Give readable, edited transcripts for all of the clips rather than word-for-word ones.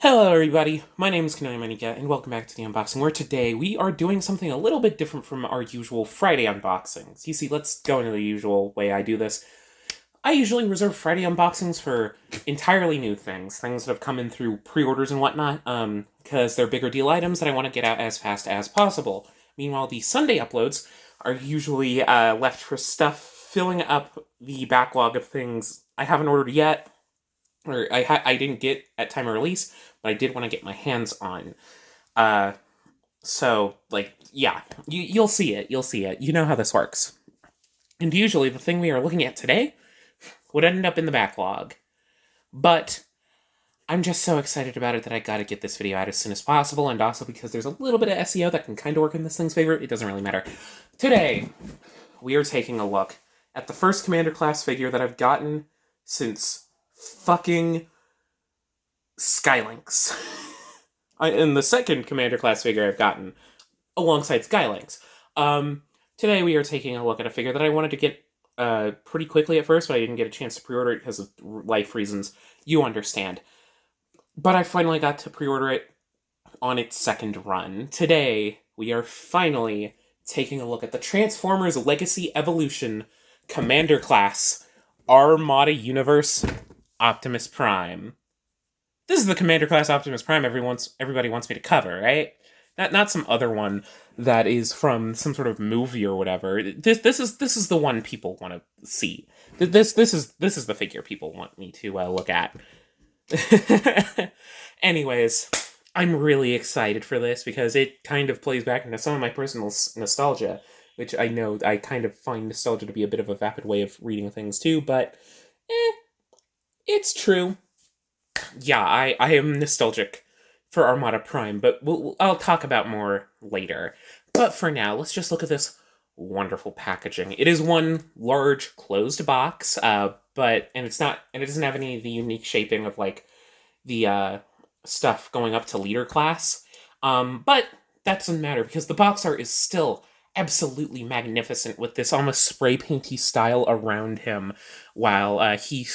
Hello everybody, my name is Kanayamanika, and welcome back to the unboxing, where today we are doing something a little bit different from our usual Friday unboxings. You see, let's go into the usual way I do this. I usually reserve Friday unboxings for entirely new things that have come in through pre-orders and whatnot, because they're bigger deal items that I want to get out as fast as possible. Meanwhile, the Sunday uploads are usually left for stuff filling up the backlog of things I haven't ordered yet, or I didn't get at time of release, but I did want to get my hands on. So yeah, you'll see it. You'll see it. You know how this works. And usually, the thing we are looking at today would end up in the backlog, but I'm just so excited about it that I gotta get this video out as soon as possible, and also because there's a little bit of SEO that can kind of work in this thing's favor. It doesn't really matter. Today, we are taking a look at the first Commander class figure that I've gotten since fucking Skylinks. And the second Commander class figure I've gotten alongside Skylinks. Today we are taking a look at a figure that I wanted to get pretty quickly at first, but I didn't get a chance to pre-order it because of life reasons. You understand. But I finally got to pre-order it on its second run. Today, we are finally taking a look at the Transformers Legacy Evolution Commander class Armada Universe Optimus Prime. This is the Commander class Optimus Prime everybody wants me to cover, right? Not some other one that is from some sort of movie or whatever. This is the one people want to see. This is the figure people want me to look at. Anyways, I'm really excited for this because it kind of plays back into some of my personal nostalgia, which I know I kind of find nostalgia to be a bit of a vapid way of reading things too, but it's true. Yeah, I am nostalgic for Armada Prime, but I'll talk about more later. But for now, let's just look at this wonderful packaging. It is one large closed box, and it doesn't have any of the unique shaping of like the stuff going up to leader class. But that doesn't matter because the box art is still absolutely magnificent with this almost spray painty style around him, while he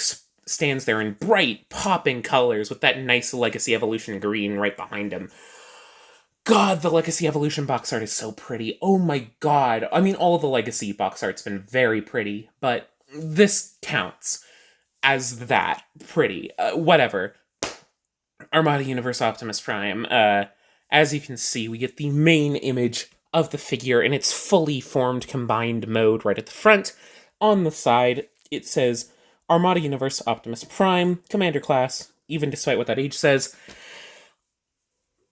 stands there in bright, popping colors with that nice Legacy Evolution green right behind him. God, the Legacy Evolution box art is so pretty. Oh my god. I mean, all the Legacy box art's been very pretty, but this counts as that pretty. Whatever. Armada Universe Optimus Prime. As you can see, we get the main image of the figure in its fully formed combined mode right at the front. On the side, it says Armada Universe Optimus Prime, Commander Class, even despite what that age says.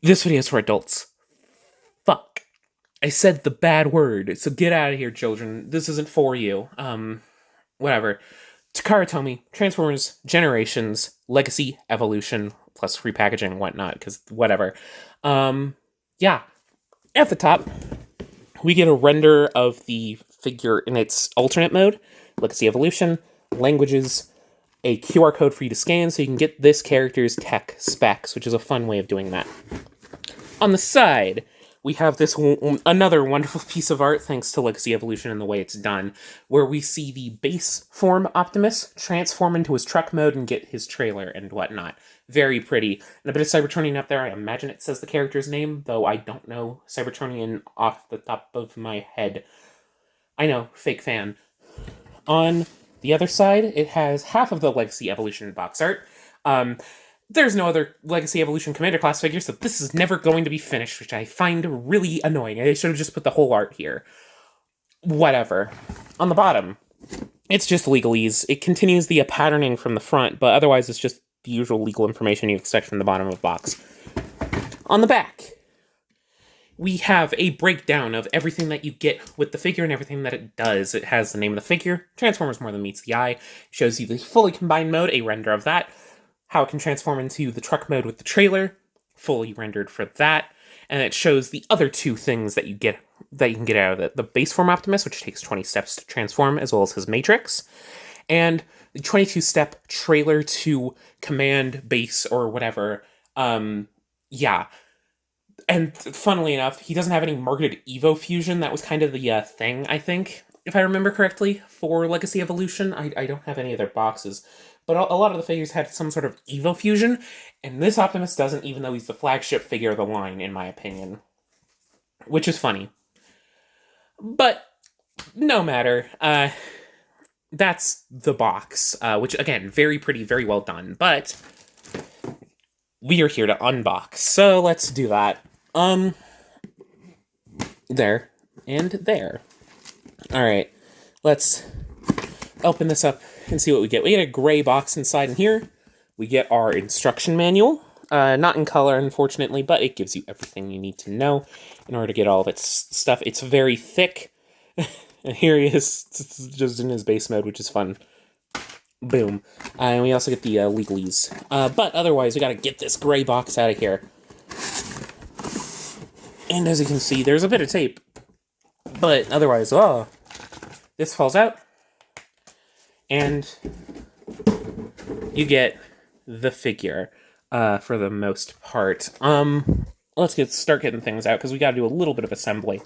This video is for adults. Fuck. I said the bad word, so get out of here, children. This isn't for you. Whatever. Takara Tomy, Transformers, Generations, Legacy, Evolution, plus free packaging and whatnot, because whatever. Yeah. At the top, we get a render of the figure in its alternate mode, Legacy Evolution, languages, a QR code for you to scan so you can get this character's tech specs, which is a fun way of doing that. On the side, we have this another wonderful piece of art, thanks to Legacy Evolution and the way it's done, where we see the base form Optimus transform into his truck mode and get his trailer and whatnot. Very pretty. And a bit of Cybertronian up there. I imagine it says the character's name, though I don't know Cybertronian off the top of my head. I know, fake fan. On the other side, it has half of the Legacy Evolution box art. There's no other Legacy Evolution Commander class figure, so this is never going to be finished, which I find really annoying. I should have just put the whole art here. Whatever. On the bottom, it's just legalese. It continues the patterning from the front, but otherwise it's just the usual legal information you expect from the bottom of the box. On the back, we have a breakdown of everything that you get with the figure and everything that it does. It has the name of the figure, Transformers More Than Meets the Eye, shows you the fully combined mode, a render of that, how it can transform into the truck mode with the trailer, fully rendered for that, and it shows the other two things that you can get out of it. The base form Optimus, which takes 20 steps to transform, as well as his Matrix, and the 22-step trailer to command base or whatever. Yeah. And funnily enough, he doesn't have any marketed Evo Fusion. That was kind of the thing, I think, if I remember correctly, for Legacy Evolution. I don't have any of their boxes. but a lot of the figures had some sort of Evo fusion, and this Optimus doesn't, even though he's the flagship figure of the line, in my opinion. Which is funny. But, no matter. That's the box, which, again, very pretty, very well done, but we are here to unbox, so let's do that. There, and there. Alright, let's open this up and see what we get. We get a gray box inside in here. We get our instruction manual. Not in color, unfortunately, but it gives you everything you need to know in order to get all of its stuff. It's very thick. And here he is, just in his base mode, which is fun. Boom. And we also get the legalese. But otherwise, we gotta get this gray box out of here. And as you can see, there's a bit of tape. But otherwise, this falls out. And you get the figure, for the most part. Let's start getting things out, because we gotta do a little bit of assembly,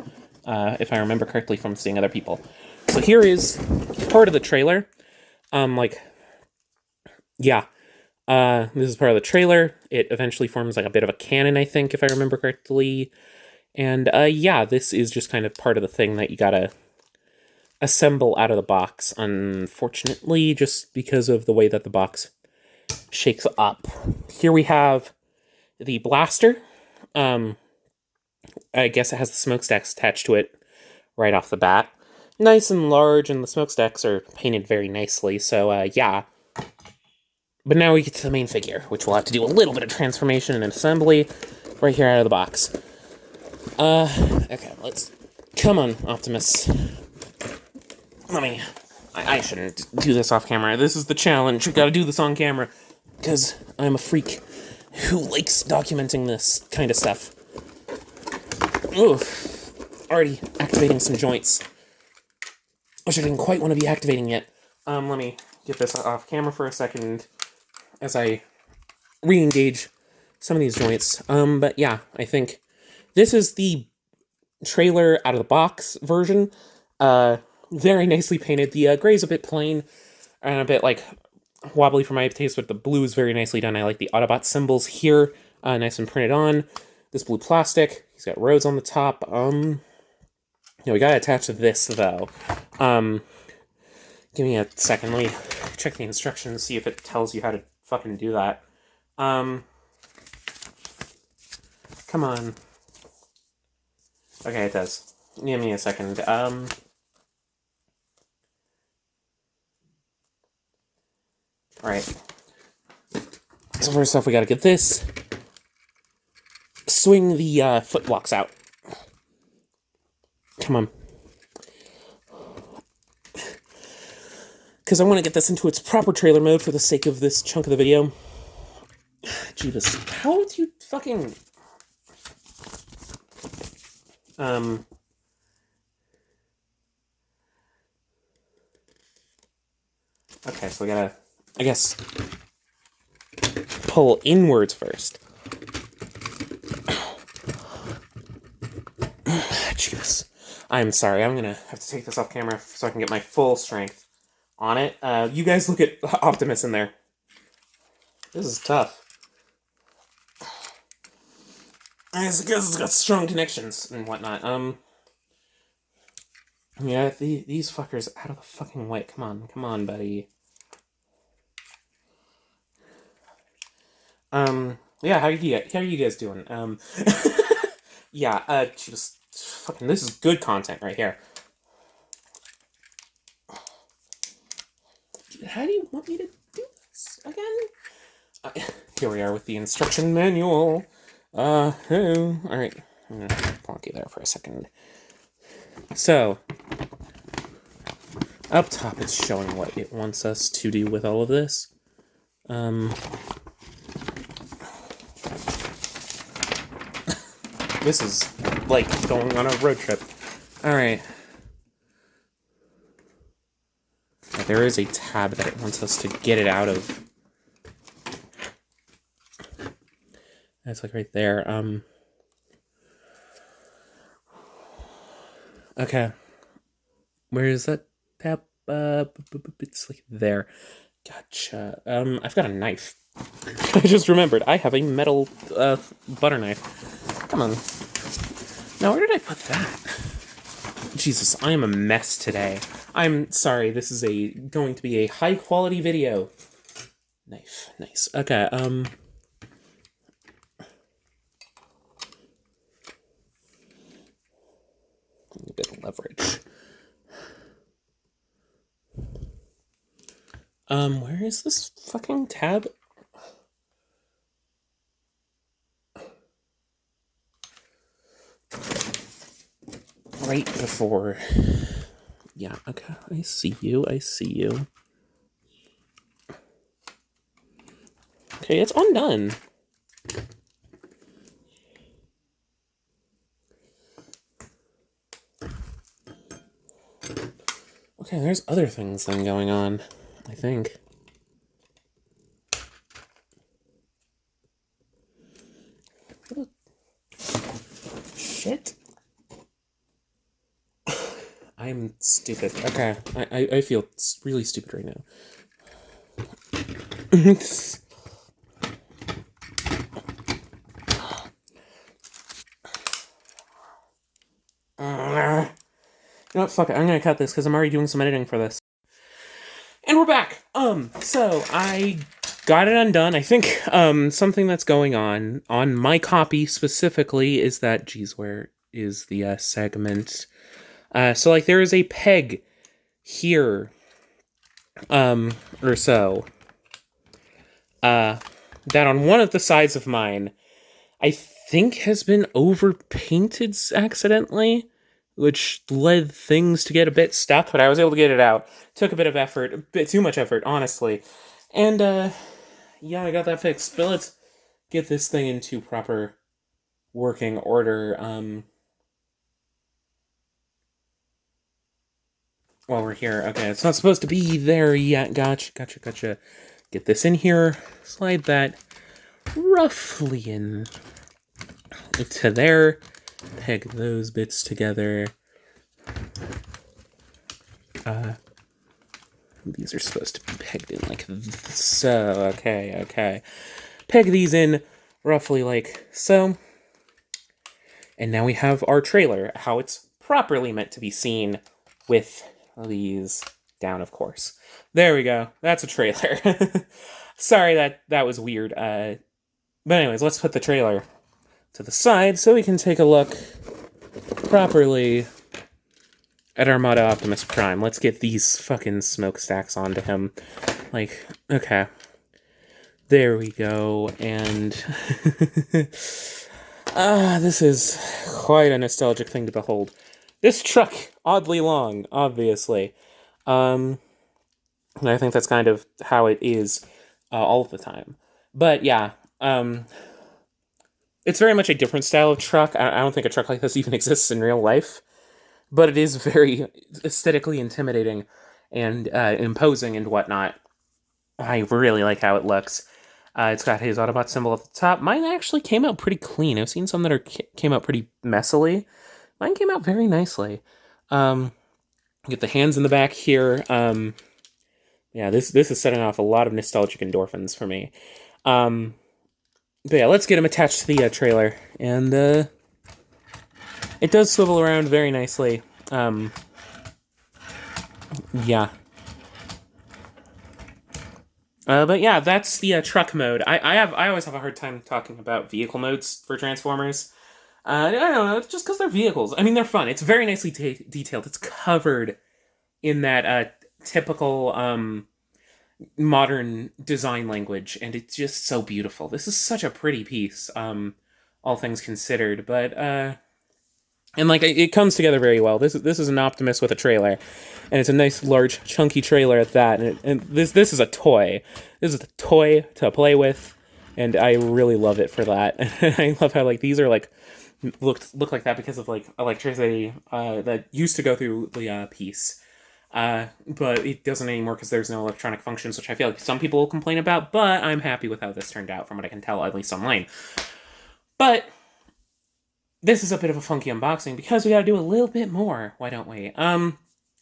if I remember correctly from seeing other people. So here is part of the trailer. This is part of the trailer. It eventually forms like a bit of a cannon, I think, if I remember correctly. And, this is just kind of part of the thing that you gotta assemble out of the box, unfortunately, just because of the way that the box shakes up. Here we have the blaster. I guess it has the smokestacks attached to it right off the bat. Nice and large, and the smokestacks are painted very nicely, so, yeah. But now we get to the main figure, which we'll have to do a little bit of transformation and assembly right here out of the box. Okay, let's... Come on, Optimus. I shouldn't do this off camera. This is the challenge. We've got to do this on camera, because I'm a freak who likes documenting this kind of stuff. Ooh, already activating some joints, which I didn't quite want to be activating yet. Let me get this off camera for a second as I re-engage some of these joints. But yeah, I think this is the trailer out of the box version. Very nicely painted. The gray's a bit plain and a bit, like, wobbly for my taste, but the blue is very nicely done. I like the Autobot symbols here, nice and printed on. This blue plastic. He's got roads on the top. We gotta attach this, though. Give me a second. Let me check the instructions, see if it tells you how to fucking do that. Come on. Okay, it does. Give me a second. Alright. So first off, we gotta get this. Swing the foot blocks out. Come on. Because I want to get this into its proper trailer mode for the sake of this chunk of the video. Jeebus. How would you fucking... Okay, so we gotta, I guess, pull inwards first. Jeez. I'm sorry, I'm gonna have to take this off camera so I can get my full strength on it. You guys look at Optimus in there. This is tough. I guess it's got strong connections and whatnot. Yeah, these fuckers out of the fucking way. Come on, buddy. Yeah, how are you guys doing? Yeah, just fucking, this is good content right here. How do you want me to do this again? Here we are with the instruction manual. Alright, I'm gonna plonk you there for a second. So, up top it's showing what it wants us to do with all of this. This is like going on a road trip. Alright. There is a tab that it wants us to get it out of. That's like right there. Okay. Where is that tab? It's like there. Gotcha. I've got a knife. I just remembered, I have a metal, butter knife. Come on. Now, where did I put that? Jesus, I am a mess today. I'm sorry, this is going to be a high-quality video. Knife, nice. Okay, a bit of leverage. Where is this fucking tab? Right before. Yeah, okay, I see you. Okay, it's undone. Okay, there's other things then going on, I think. Shit. I'm stupid. Okay, I feel really stupid right now. You know what, fuck it, I'm gonna cut this because I'm already doing some editing for this. And we're back! So I got it undone. I think, something that's going on my copy specifically is that, geez, where is the, segment? So, like, there is a peg here, or so, that on one of the sides of mine, I think has been overpainted accidentally, which led things to get a bit stuck, but I was able to get it out. Took a bit of effort, a bit too much effort, honestly. And, yeah, I got that fixed. But let's get this thing into proper working order, while we're here. Okay, it's not supposed to be there yet. Gotcha. Get this in here, slide that roughly in to there, peg those bits together. These are supposed to be pegged in like so. Okay. Peg these in roughly like so. And now we have our trailer, how it's properly meant to be seen with these down, of course. There we go. That's a trailer. Sorry that was weird. But anyways, let's put the trailer to the side so we can take a look properly at Armada Optimus Prime. Let's get these fucking smokestacks onto him. Like, okay. There we go, and this is quite a nostalgic thing to behold. This truck, oddly long, obviously. And I think that's kind of how it is all of the time. But yeah, it's very much a different style of truck. I don't think a truck like this even exists in real life. But it is very aesthetically intimidating and imposing and whatnot. I really like how it looks. It's got his Autobot symbol at the top. Mine actually came out pretty clean. I've seen some that came out pretty messily. Mine came out very nicely. Get the hands in the back here. Yeah, this is setting off a lot of nostalgic endorphins for me. But yeah, let's get him attached to the trailer. And it does swivel around very nicely. Yeah. But yeah, that's the truck mode. I always have a hard time talking about vehicle modes for Transformers. I don't know, it's just because they're vehicles. I mean, they're fun. It's very nicely detailed. It's covered in that typical modern design language, and it's just so beautiful. This is such a pretty piece, all things considered. But and like it comes together very well. This is an Optimus with a trailer, and it's a nice, large, chunky trailer at that. And this is a toy. This is a toy to play with, and I really love it for that. I love how like these are like look like that because of like electricity that used to go through the piece, but it doesn't anymore because there's no electronic functions, which I feel like some people will complain about. But I'm happy with how this turned out, from what I can tell, at least online. But this is a bit of a funky unboxing because we gotta do a little bit more. Why don't we?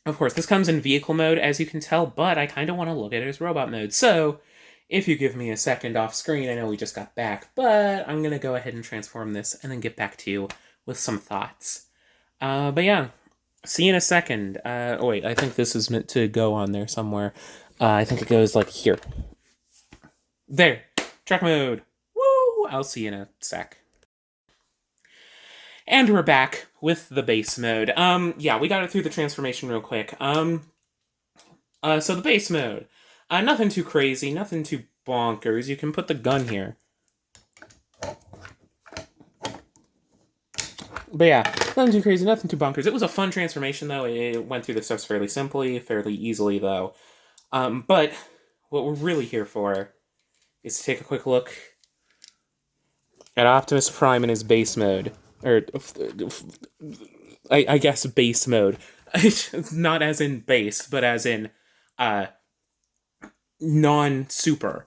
Of course, this comes in vehicle mode, as you can tell, but I kind of want to look at it as robot mode. So, if you give me a second off screen, I know we just got back, but I'm going to go ahead and transform this and then get back to you with some thoughts. But yeah, see you in a second. Oh wait, I think this is meant to go on there somewhere. I think it goes like here. There. Track mode. Woo! I'll see you in a sec. And we're back with the base mode. Yeah, we got it through the transformation real quick. So the base mode. Nothing too crazy, nothing too bonkers. You can put the gun here. But yeah, nothing too crazy, nothing too bonkers. It was a fun transformation, though. It went through the steps fairly simply, fairly easily, though. But what we're really here for is to take a quick look at Optimus Prime in his base mode. Or, I guess base mode. Not as in base, but as in, non-super.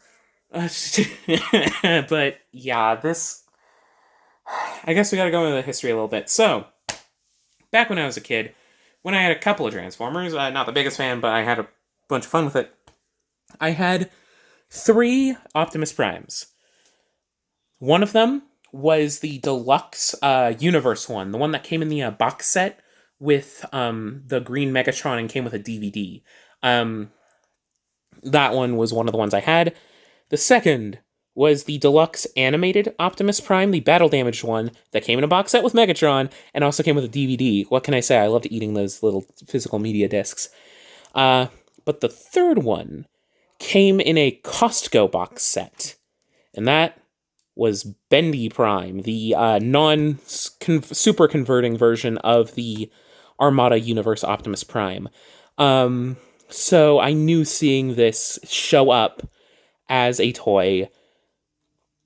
But, yeah, this... I guess we gotta go into the history a little bit. So, back when I was a kid, when I had a couple of Transformers, not the biggest fan, but I had a bunch of fun with it, I had 3 Optimus Primes. One of them was the deluxe Universe one, the one that came in the box set with the green Megatron and came with a DVD. That one was one of the ones I had. The second was the deluxe animated Optimus Prime, the battle damaged one that came in a box set with Megatron and also came with a DVD. What can I say? I loved eating those little physical media discs. But the third one came in a Costco box set, and that was Bendy Prime, the non-super converting version of the Armada Universe Optimus Prime. So I knew seeing this show up as a toy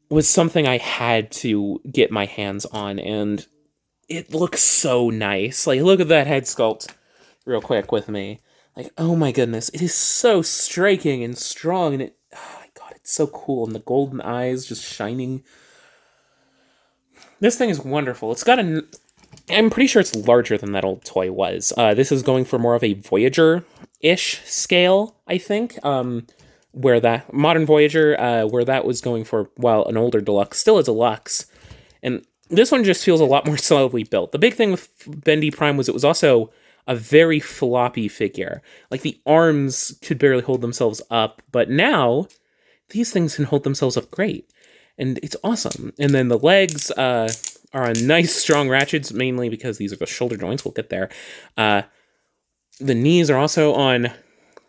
was something I had to get my hands on, and it looks so nice. Like, look at that head sculpt real quick with me. Like, oh my goodness, it is so striking and strong, and oh my god, it's so cool, and the golden eyes just shining. This thing is wonderful. It's got I'm pretty sure it's larger than that old toy was. This is going for more of a Voyager-ish scale, I think. Where that modern Voyager, where that was going for, well, an older deluxe, still a deluxe. And this one just feels a lot more solidly built. The big thing with Bendy Prime was it was also a very floppy figure. Like, the arms could barely hold themselves up, but now these things can hold themselves up great. And it's awesome. And then the legs are on nice, strong ratchets, mainly because these are the shoulder joints. We'll get there. The knees are also on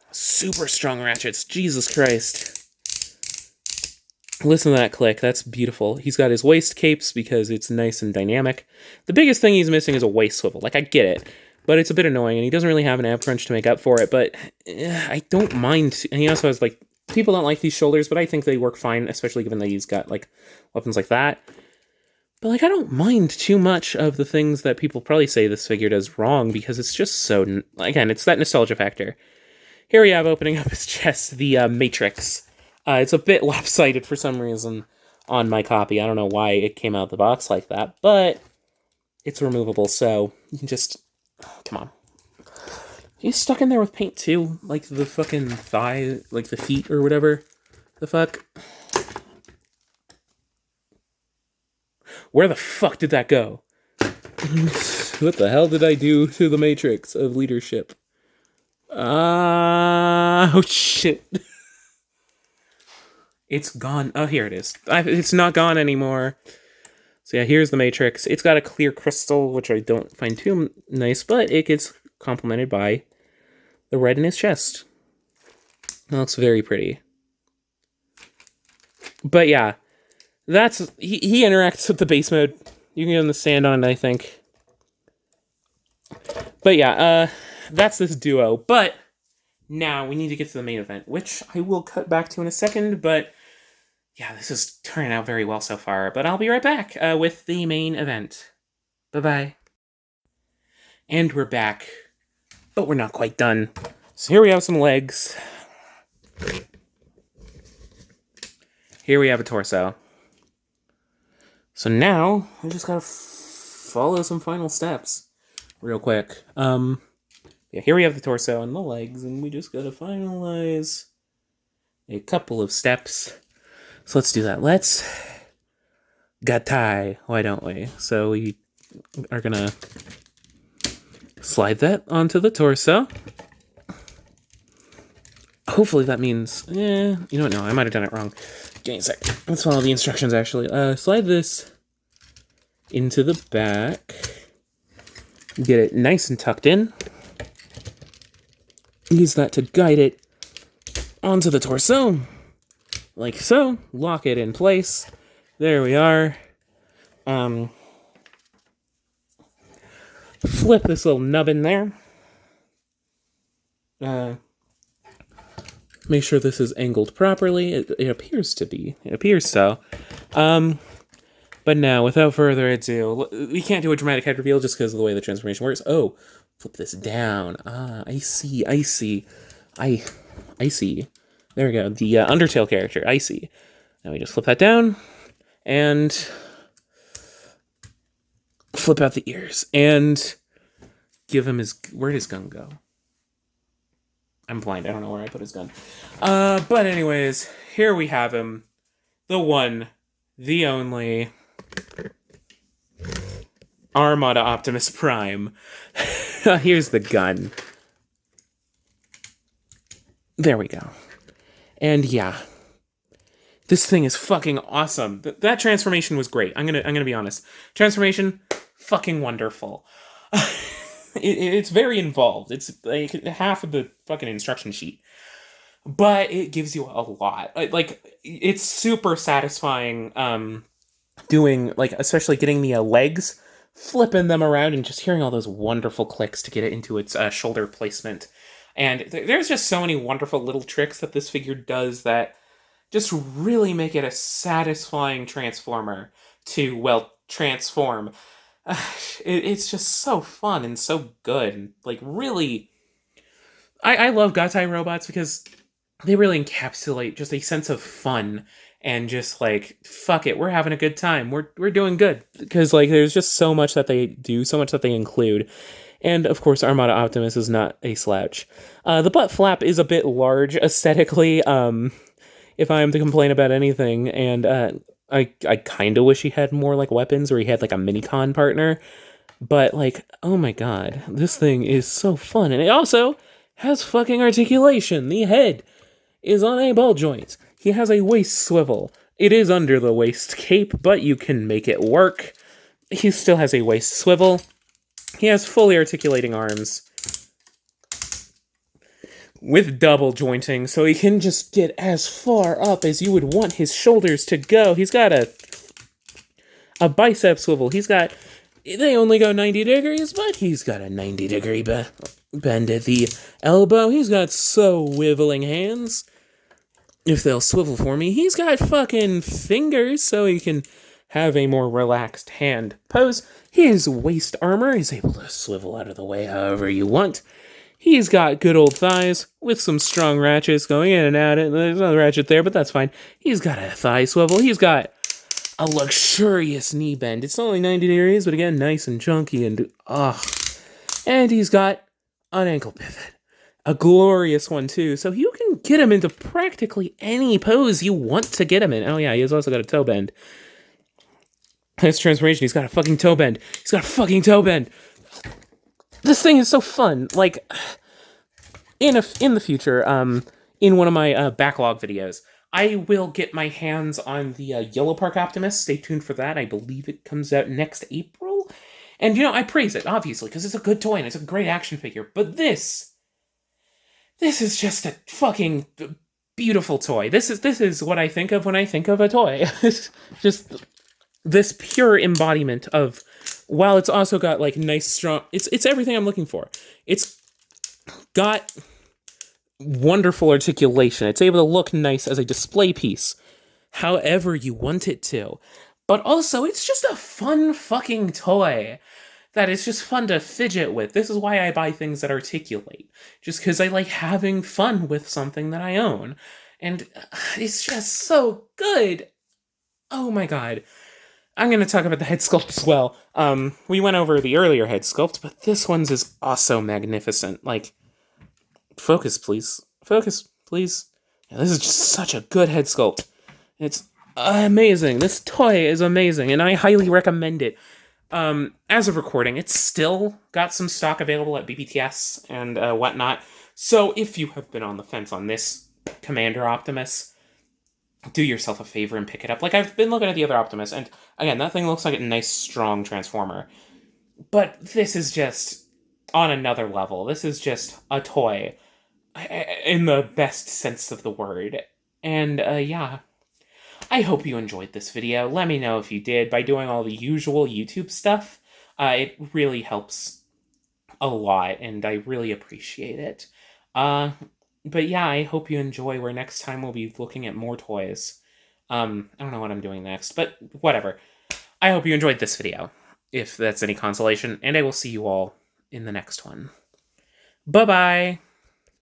super strong ratchets. Jesus Christ. Listen to that click. That's beautiful. He's got his waist capes because it's nice and dynamic. The biggest thing he's missing is a waist swivel. Like, I get it, but it's a bit annoying, and he doesn't really have an ab crunch to make up for it, but I don't mind. And he also has, like, people don't like these shoulders, but I think they work fine, especially given that he's got, like, weapons like that. But, like, I don't mind too much of the things that people probably say this figure does wrong, because it's just so... Again, it's that nostalgia factor. Here we have, opening up his chest, the Matrix. It's a bit lopsided for some reason on my copy. I don't know why it came out of the box like that, but it's removable, so you can just... Come on. He's stuck in there with paint, too. Like, the fucking thigh, like, the feet or whatever. The fuck? Where the fuck did that go? What the hell did I do to the Matrix of leadership? Oh, shit. It's gone. Oh, here it is. It's not gone anymore. So yeah, here's the Matrix. It's got a clear crystal, which I don't find too nice, but it gets complemented by the red in his chest. It looks very pretty. But yeah, that's... He interacts with the base mode. You can get him the sand on it, I think. But yeah, that's this duo. But now we need to get to the main event, which I will cut back to in a second, but yeah, this is turning out very well so far. But I'll be right back with the main event. Bye-bye. And we're back, but we're not quite done. So here we have some legs. Here we have a torso. So now, we just gotta follow some final steps real quick. Yeah, yeah, here we have the torso and the legs, and we just gotta finalize a couple of steps. So let's do that. Let's gatai, why don't we? So we are gonna slide that onto the torso. Hopefully that means, you know what, no, I might have done it wrong. Give me a sec. Let's follow the instructions, actually. Slide this into the back. Get it nice and tucked in. Use that to guide it onto the torso. Like so. Lock it in place. There we are. Flip this little nub in there. Make sure this is angled properly. It appears to be. It appears so. But now, without further ado, we can't do a dramatic head reveal just because of the way the transformation works. Oh, flip this down. Ah, I see. I see. I see. There we go. The Undertale character. I see. Now we just flip that down and flip out the ears and give him his. Where'd his gun go? I'm blind. I don't know where I put his gun. But anyways, here we have him. The one, the only Armada Optimus Prime. Here's the gun. There we go. And yeah, this thing is fucking awesome. That transformation was great. I'm gonna be honest. Transformation, fucking wonderful. It's very involved. It's like half of the fucking instruction sheet, but it gives you a lot. Like it's super satisfying. Doing like especially getting the legs, flipping them around, and just hearing all those wonderful clicks to get it into its shoulder placement. And there's just so many wonderful little tricks that this figure does that just really make it a satisfying transformer to, well, transform. It's just so fun and so good. And, like, really, I love Gatai robots because they really encapsulate just a sense of fun and just, like, fuck it, we're having a good time. We're doing good. Because, like, there's just so much that they do, so much that they include. And, of course, Armada Optimus is not a slouch. The butt flap is a bit large aesthetically, if I am to complain about anything. And I kind of wish he had more, like, weapons, or he had, like, a mini-con partner. But, like, oh my god, this thing is so fun. And it also has fucking articulation. The head is on a ball joint. He has a waist swivel. It is under the waist cape, but you can make it work. He still has a waist swivel. He has fully articulating arms with double jointing, so he can just get as far up as you would want his shoulders to go. He's got a bicep swivel. They only go 90 degrees, but he's got a 90-degree bend at the elbow. He's got so wiveling hands. If they'll swivel for me, he's got fucking fingers, so he can have a more relaxed hand pose. His waist armor is able to swivel out of the way however you want. He's got good old thighs with some strong ratchets going in and out. There's no ratchet there, but that's fine. He's got a thigh swivel. He's got a luxurious knee bend. It's only 90 degrees, but again, nice and chunky and And he's got an ankle pivot. A glorious one, too. So you can get him into practically any pose you want to get him in. Oh, yeah, he's also got a toe bend. His transformation, he's got a fucking toe bend. He's got a fucking toe bend. This thing is so fun. Like, in the future, in one of my backlog videos, I will get my hands on the Yellow Park Optimus. Stay tuned for that. I believe it comes out next April. And, I praise it, obviously, because it's a good toy and it's a great action figure. But this is just a fucking beautiful toy. This is what I think of when I think of a toy. It's just this pure embodiment of, while it's also got, like, nice, strong... It's everything I'm looking for. It's got wonderful articulation. It's able to look nice as a display piece, however you want it to. But also, it's just a fun fucking toy that is just fun to fidget with. This is why I buy things that articulate. Just because I like having fun with something that I own. And it's just so good. Oh my god. I'm going to talk about the head sculpt as well. We went over the earlier head sculpt, but this one's is also magnificent. Like, focus, please. Focus, please. Yeah, this is just such a good head sculpt. It's amazing. This toy is amazing, and I highly recommend it. As of recording, it's still got some stock available at BBTS and whatnot. So if you have been on the fence on this Commander Optimus, do yourself a favor and pick it up. Like, I've been looking at the other Optimus, and again, that thing looks like a nice, strong Transformer. But this is just on another level. This is just a toy in the best sense of the word. And yeah, I hope you enjoyed this video. Let me know if you did by doing all the usual YouTube stuff. It really helps a lot, and I really appreciate it. But yeah, I hope you enjoy, where next time we'll be looking at more toys. I don't know what I'm doing next, but whatever. I hope you enjoyed this video, if that's any consolation, and I will see you all in the next one. Bye-bye!